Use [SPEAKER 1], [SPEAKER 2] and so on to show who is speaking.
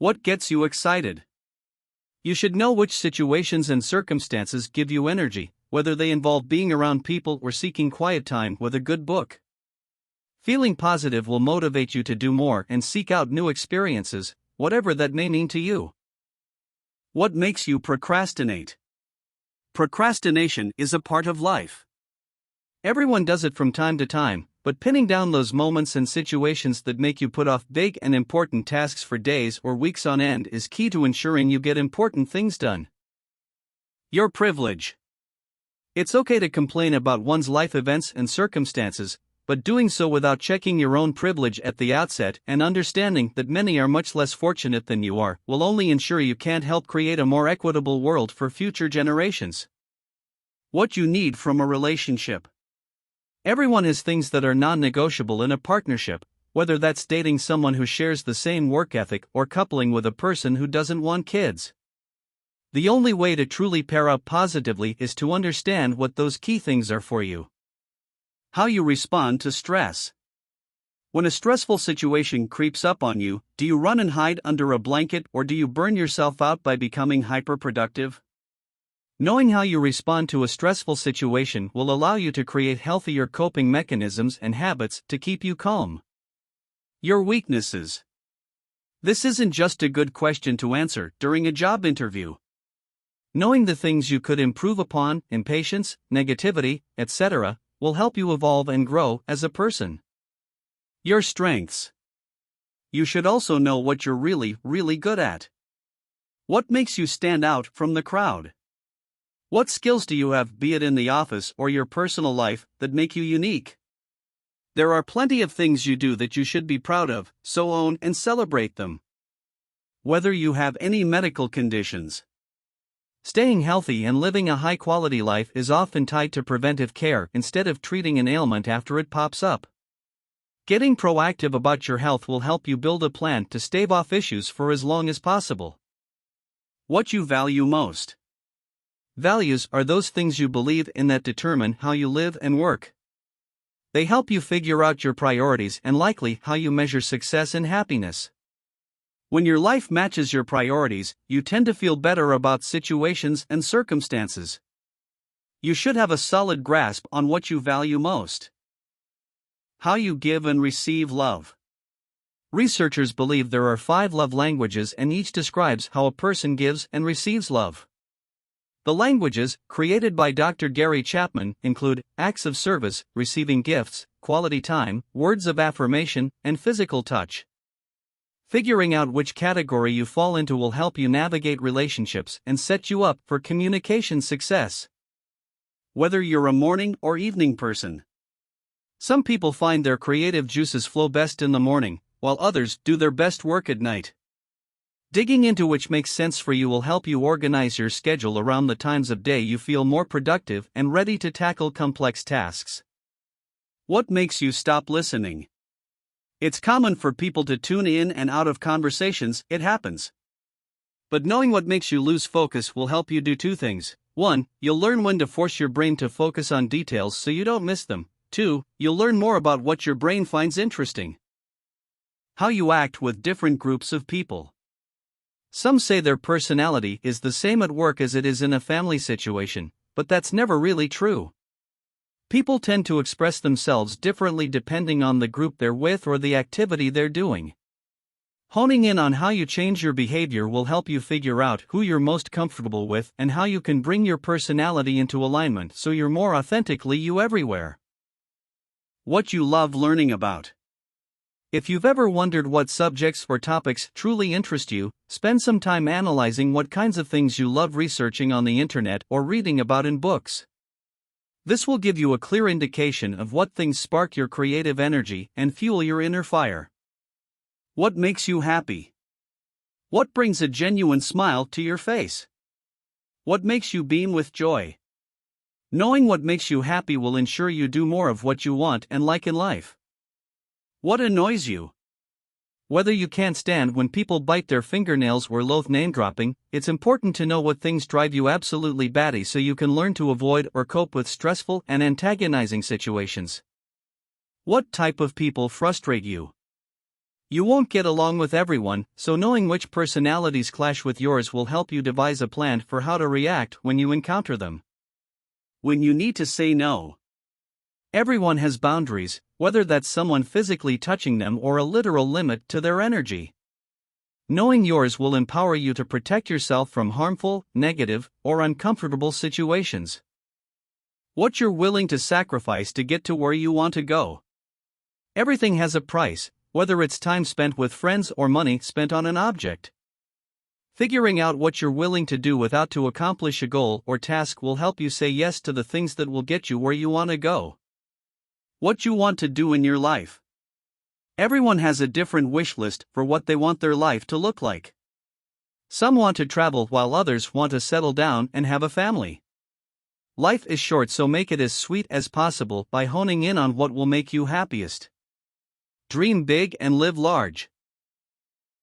[SPEAKER 1] What gets you excited? You should know which situations and circumstances give you energy, whether they involve being around people or seeking quiet time with a good book. Feeling positive will motivate you to do more and seek out new experiences, whatever that may mean to you. What makes you procrastinate? Procrastination is a part of life. Everyone does it from time to time, but pinning down those moments and situations that make you put off big and important tasks for days or weeks on end is key to ensuring you get important things done. Your privilege. It's okay to complain about one's life events and circumstances, but doing so without checking your own privilege at the outset and understanding that many are much less fortunate than you are will only ensure you can't help create a more equitable world for future generations. What you need from a relationship. Everyone has things that are non-negotiable in a partnership, whether that's dating someone who shares the same work ethic or coupling with a person who doesn't want kids. The only way to truly pair up positively is to understand what those key things are for you. How you respond to stress. When a stressful situation creeps up on you, do you run and hide under a blanket or do you burn yourself out by becoming hyperproductive? Knowing how you respond to a stressful situation will allow you to create healthier coping mechanisms and habits to keep you calm. Your weaknesses. This isn't just a good question to answer during a job interview. Knowing the things you could improve upon, impatience, negativity, etc., will help you evolve and grow as a person. Your strengths. You should also know what you're really good at. What makes you stand out from the crowd? What skills do you have, be it in the office or your personal life, that make you unique? There are plenty of things you do that you should be proud of, so own and celebrate them. Whether you have any medical conditions. Staying healthy and living a high-quality life is often tied to preventive care instead of treating an ailment after it pops up. Getting proactive about your health will help you build a plan to stave off issues for as long as possible. What you value most. Values are those things you believe in that determine how you live and work. They help you figure out your priorities and likely how you measure success and happiness. When your life matches your priorities, you tend to feel better about situations and circumstances. You should have a solid grasp on what you value most. How you give and receive love. Researchers believe there are 5 love languages and each describes how a person gives and receives love. The languages, created by Dr. Gary Chapman, include acts of service, receiving gifts, quality time, words of affirmation, and physical touch. Figuring out which category you fall into will help you navigate relationships and set you up for communication success. Whether you're a morning or evening person. Some people find their creative juices flow best in the morning, while others do their best work at night. Digging into which makes sense for you will help you organize your schedule around the times of day you feel more productive and ready to tackle complex tasks. What makes you stop listening? It's common for people to tune in and out of conversations, it happens. But knowing what makes you lose focus will help you do 2 things. 1, you'll learn when to force your brain to focus on details so you don't miss them. 2, you'll learn more about what your brain finds interesting. How you act with different groups of people. Some say their personality is the same at work as it is in a family situation, but that's never really true. People tend to express themselves differently depending on the group they're with or the activity they're doing. Honing in on how you change your behavior will help you figure out who you're most comfortable with and how you can bring your personality into alignment so you're more authentically you everywhere. What you love learning about. If you've ever wondered what subjects or topics truly interest you, spend some time analyzing what kinds of things you love researching on the internet or reading about in books. This will give you a clear indication of what things spark your creative energy and fuel your inner fire. What makes you happy? What brings a genuine smile to your face? What makes you beam with joy? Knowing what makes you happy will ensure you do more of what you want and like in life. What annoys you? Whether you can't stand when people bite their fingernails or loathe name-dropping, it's important to know what things drive you absolutely batty so you can learn to avoid or cope with stressful and antagonizing situations. What type of people frustrate you? You won't get along with everyone, so knowing which personalities clash with yours will help you devise a plan for how to react when you encounter them. When you need to say no. Everyone has boundaries, whether that's someone physically touching them or a literal limit to their energy. Knowing yours will empower you to protect yourself from harmful, negative, or uncomfortable situations. What you're willing to sacrifice to get to where you want to go. Everything has a price, whether it's time spent with friends or money spent on an object. Figuring out what you're willing to do without to accomplish a goal or task will help you say yes to the things that will get you where you want to go. What you want to do in your life. Everyone has a different wish list for what they want their life to look like. Some want to travel while others want to settle down and have a family. Life is short, so make it as sweet as possible by honing in on what will make you happiest. Dream big and live large.